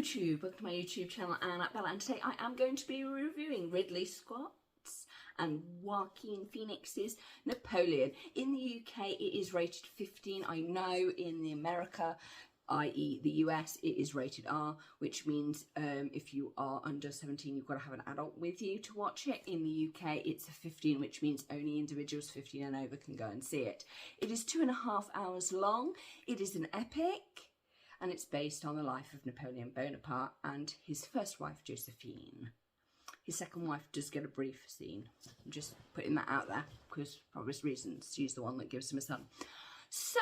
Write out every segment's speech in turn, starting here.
YouTube, welcome to my YouTube channel, Anna Bella, and today I am going to be reviewing Ridley Scott's and Joaquin Phoenix's Napoleon. In the UK it is rated 15, I know in the America, i.e. the US, it is rated R, which means if you are under 17 you've got to have an adult with you to watch it. In the UK it's a 15, which means only individuals 15 and over can go and see it. It is 2.5 hours long, it is an epic, and it's based on the life of Napoleon Bonaparte and his first wife, Josephine. His second wife does get a brief scene. I'm just putting that out there because, for obvious reasons, she's the one that gives him a son. So,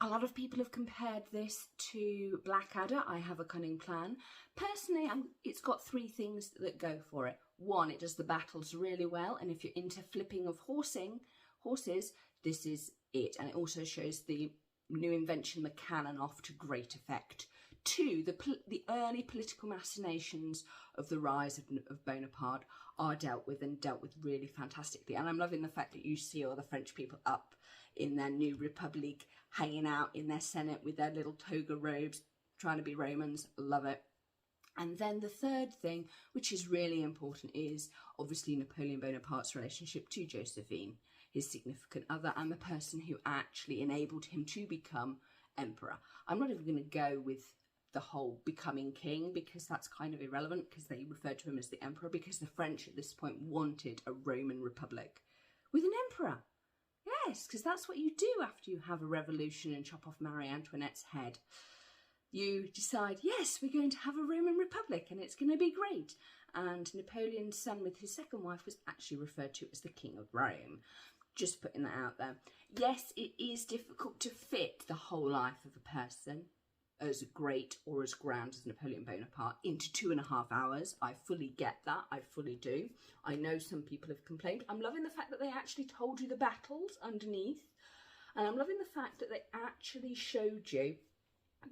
a lot of people have compared this to Blackadder, I Have a Cunning Plan. Personally, it's got three things that go for it. One, it does the battles really well, and if you're into flipping of horses, this is it. And it also shows the new invention, the cannon, off to great effect. Two, the early political machinations of the rise of Bonaparte are dealt with really fantastically. And I'm loving the fact that you see all the French people up in their new republic, hanging out in their Senate with their little toga robes, trying to be Romans. Love it. And then the third thing, which is really important, is obviously Napoleon Bonaparte's relationship to Josephine, his significant other, and the person who actually enabled him to become emperor. I'm not even going to go with the whole becoming king because that's kind of irrelevant, because they referred to him as the emperor, because the French at this point wanted a Roman republic with an emperor. Yes, because that's what you do after you have a revolution and chop off Marie Antoinette's head. You decide, yes, we're going to have a Roman republic and it's going to be great. And Napoleon's son with his second wife was actually referred to as the King of Rome. Just putting that out there. Yes, it is difficult to fit the whole life of a person as great or as grand as Napoleon Bonaparte into 2.5 hours. I fully get that. I fully do. I know some people have complained. I'm loving the fact that they actually told you the battles underneath. And I'm loving the fact that they actually showed you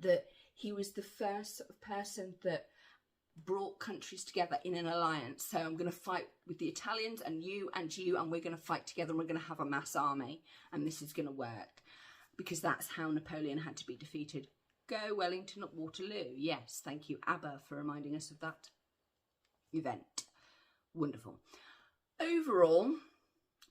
that he was the first sort of person that brought countries together in an alliance. So I'm going to fight with the Italians and you, and we're going to fight together and we're going to have a mass army, and this is going to work, because that's how Napoleon had to be defeated. Go Wellington at Waterloo. Yes, thank you ABBA for reminding us of that event. Wonderful. Overall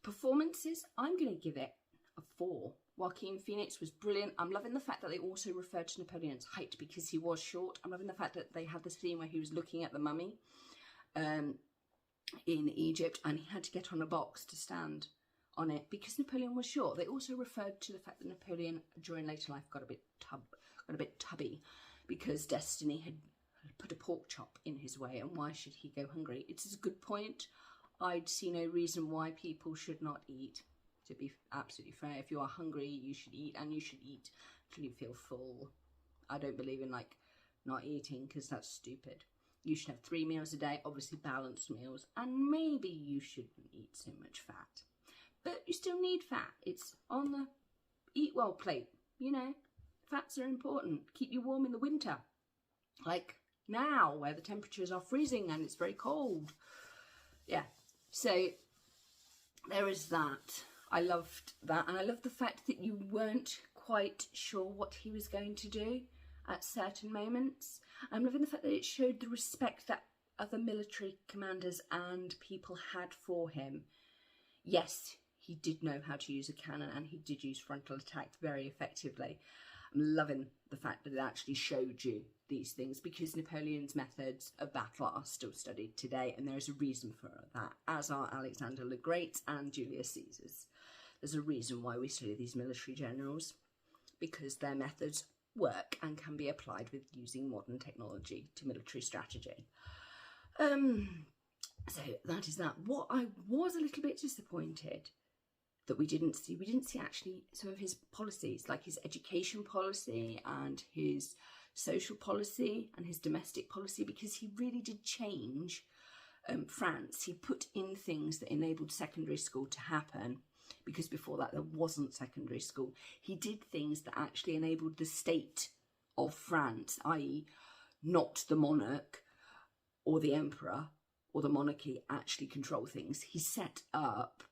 performances, I'm going to give it a 4. Joaquin Phoenix was brilliant. I'm loving the fact that they also referred to Napoleon's height because he was short. I'm loving the fact that they had this scene where he was looking at the mummy in Egypt, and he had to get on a box to stand on it because Napoleon was short. They also referred to the fact that Napoleon during later life got a bit tubby because destiny had put a pork chop in his way, and why should he go hungry? It's a good point. I'd see no reason why people should not eat. To be absolutely fair, if you are hungry, you should eat, and you should eat until you feel full. I don't believe in like not eating because that's stupid. You should have 3 meals a day, obviously balanced meals, and maybe you shouldn't eat so much fat. But you still need fat. It's on the eat well plate, you know. Fats are important. Keep you warm in the winter. Like now, where the temperatures are freezing and it's very cold. Yeah, so there is that. I loved that, and I love the fact that you weren't quite sure what he was going to do at certain moments. I'm loving the fact that it showed the respect that other military commanders and people had for him. Yes, he did know how to use a cannon, and he did use frontal attack very effectively. I'm loving the fact that it actually showed you these things, because Napoleon's methods of battle are still studied today, and there is a reason for that, as are Alexander the Great and Julius Caesar's. There's a reason why we study these military generals, because their methods work and can be applied with using modern technology to military strategy. So that is that. What I was a little bit disappointed that we didn't see actually some of his policies, like his education policy and his social policy and his domestic policy, because he really did change France. He put in things that enabled secondary school to happen, because before that there wasn't secondary school. He did things that actually enabled the state of France, i.e. not the monarch or the emperor or the monarchy, actually control things. He set up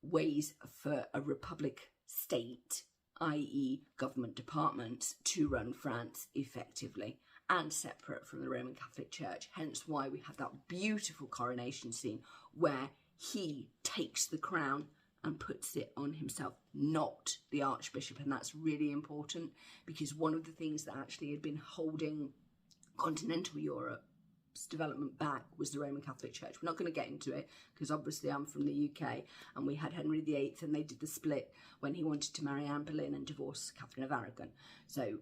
ways for a republic state, i.e. government departments, to run France effectively. and separate from the Roman Catholic Church, hence why we have that beautiful coronation scene where he takes the crown and puts it on himself, not the Archbishop. And that's really important, because one of the things that actually had been holding continental Europe's development back was the Roman Catholic Church. We're not going to get into it, because obviously I'm from the UK, and we had Henry VIII, and they did the split when he wanted to marry Anne Boleyn and divorce Catherine of Aragon. So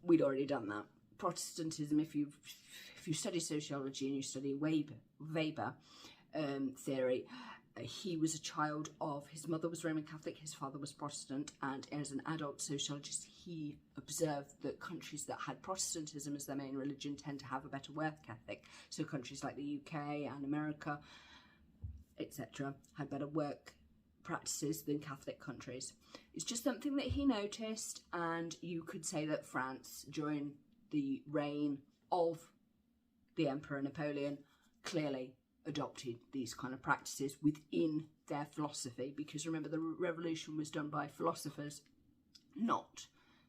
we'd already done that. Protestantism, if you study sociology and you study Weber theory, he was a child of, his mother was Roman Catholic, his father was Protestant, and as an adult sociologist he observed that countries that had Protestantism as their main religion tend to have a better work ethic. So countries like the UK and America, etc., had better work practices than Catholic countries. It's just something that he noticed, and you could say that France, during the reign of the Emperor Napoleon, clearly adopted these kind of practices within their philosophy, because remember, the revolution was done by philosophers, not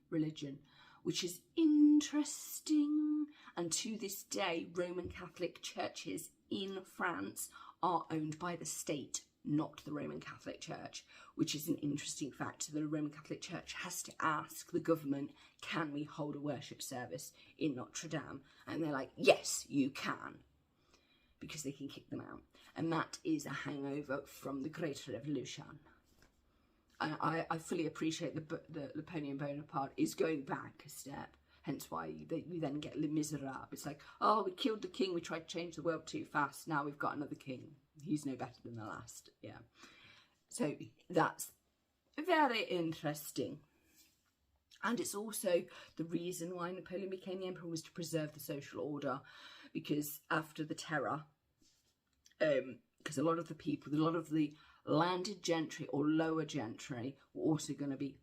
religion, which is interesting. And to this day, Roman Catholic churches in France are owned by the state, not the Roman Catholic Church, which is an interesting fact. So the Roman Catholic Church has to ask the government, can we hold a worship service in Notre Dame? And they're like, yes, you can, because they can kick them out. And that is a hangover from the Great Revolution. And I fully appreciate that Napoleon Bonaparte is going back a step, hence why you then get Les Miserables. It's like, oh, we killed the king, we tried to change the world too fast, now we've got another king. He's no better than the last, yeah. So that's very interesting. And it's also the reason why Napoleon became the emperor, was to preserve the social order, because after the terror, because a lot of the people, a lot of the landed gentry or lower gentry were also going to be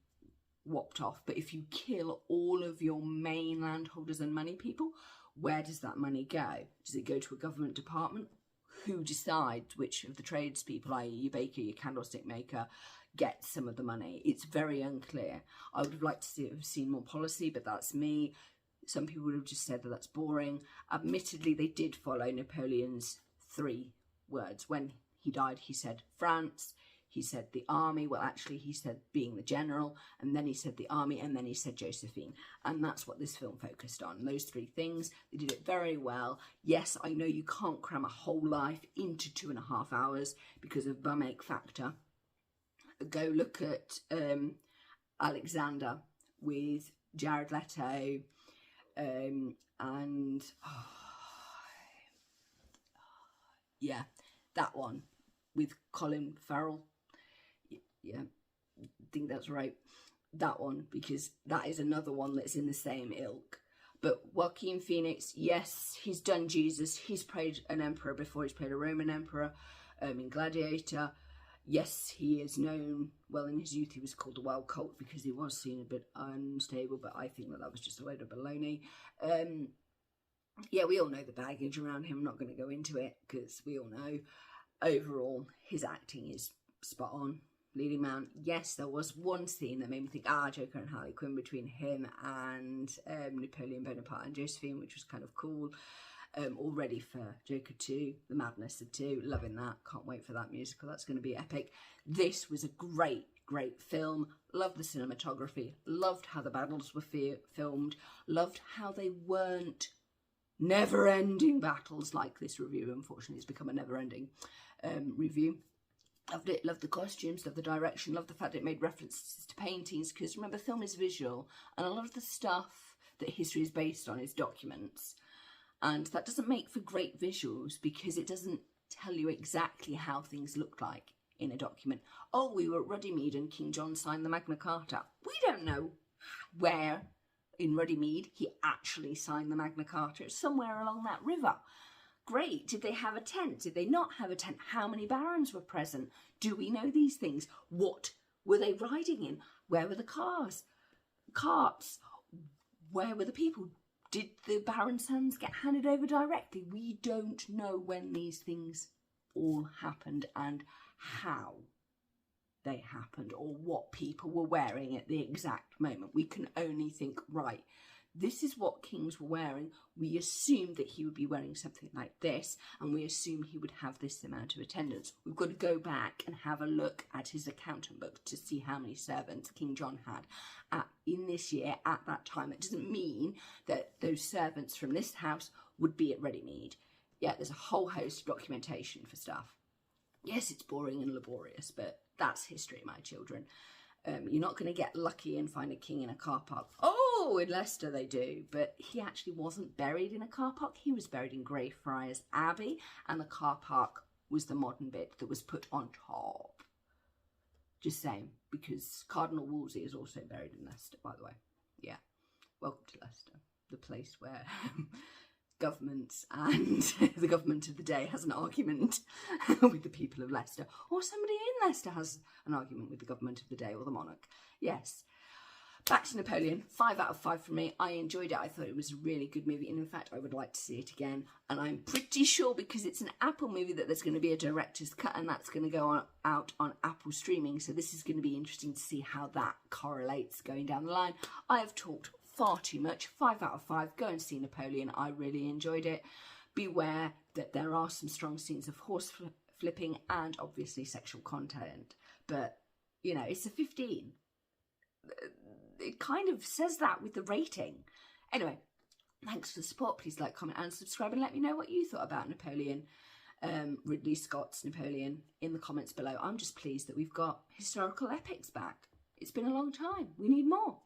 whopped off. But if you kill all of your main landholders and money people, where does that money go? Does it go to a government department? Who decides which of the tradespeople, i.e. your baker, your candlestick maker, gets some of the money? It's very unclear. I would have liked to have seen more policy, but that's me. Some people would have just said that that's boring. Admittedly, they did follow Napoleon's 3 words. When he died, he said France, he said the army, well actually he said being the general, and then he said the army, and then he said Josephine. And that's what this film focused on, those 3 things. They did it very well. Yes, I know you can't cram a whole life into 2.5 hours because of bum ache factor. Go look at Alexander with Jared Leto, and yeah, that one with Colin Farrell. Yeah, I think that's right. That one, because that is another one that's in the same ilk. But Joaquin Phoenix, yes, he's done Jesus. He's played an emperor before. He's played a Roman emperor in Gladiator. Yes, he is known, well, in his youth he was called the Wild Colt because he was seen a bit unstable, but I think that was just a load of baloney. Yeah, we all know the baggage around him. I'm not going to go into it because we all know. Overall, his acting is spot on. Leading man, yes, there was one scene that made me think, Joker and Harley Quinn, between him and Napoleon Bonaparte and Josephine, which was kind of cool. All ready for Joker 2, The Madness of 2, loving that, can't wait for that musical, that's going to be epic. This was a great film, loved the cinematography, loved how the battles were filmed, loved how they weren't never-ending battles like this review. Unfortunately, it's become a never-ending review. Loved it, loved the costumes, loved the direction, loved the fact it made references to paintings, because remember, film is visual, and a lot of the stuff that history is based on is documents. And that doesn't make for great visuals because it doesn't tell you exactly how things looked like in a document. Oh, we were at Runnymede and King John signed the Magna Carta. We don't know where in Runnymede he actually signed the Magna Carta. It's somewhere along that river. Great. Did they have a tent? Did they not have a tent? How many barons were present? Do we know these things? What were they riding in? Where were the cars? Carts? Where were the people? Did the baron's sons get handed over directly? We don't know when these things all happened and how they happened or what people were wearing at the exact moment. We can only think, right, this is what kings were wearing. We assumed that he would be wearing something like this, and we assume he would have this amount of attendants. We've got to go back and have a look at his accountant book to see how many servants King John had in this year at that time. It doesn't mean that those servants from this house would be at Runnymede. Yeah, there's a whole host of documentation for stuff. Yes, it's boring and laborious, but that's history, my children. You're not going to get lucky and find a king in a car park. Oh, in Leicester they do, but he actually wasn't buried in a car park. He was buried in Greyfriars Abbey, and the car park was the modern bit that was put on top. Just saying, because Cardinal Wolsey is also buried in Leicester, by the way. Yeah, welcome to Leicester, the place where governments and the government of the day has an argument with the people of Leicester, or somebody in Leicester has an argument with the government of the day or the monarch. Yes. Back to Napoleon, 5 out of 5 from me. I enjoyed it. I thought it was a really good movie, and in fact I would like to see it again. And I'm pretty sure, because it's an Apple movie, that there's going to be a director's cut, and that's going to go out on Apple streaming. So this is going to be interesting to see how that correlates going down the line. I have talked far too much. 5 out of 5. Go and see Napoleon. I really enjoyed it. Beware that there are some strong scenes of horse flipping and obviously sexual content, but you know, it's a 15. It kind of says that with the rating. Anyway, thanks for the support. Please like, comment and subscribe, and let me know what you thought about Napoleon, Ridley Scott's Napoleon, in the comments below. I'm just pleased that we've got historical epics back. It's been a long time. We need more.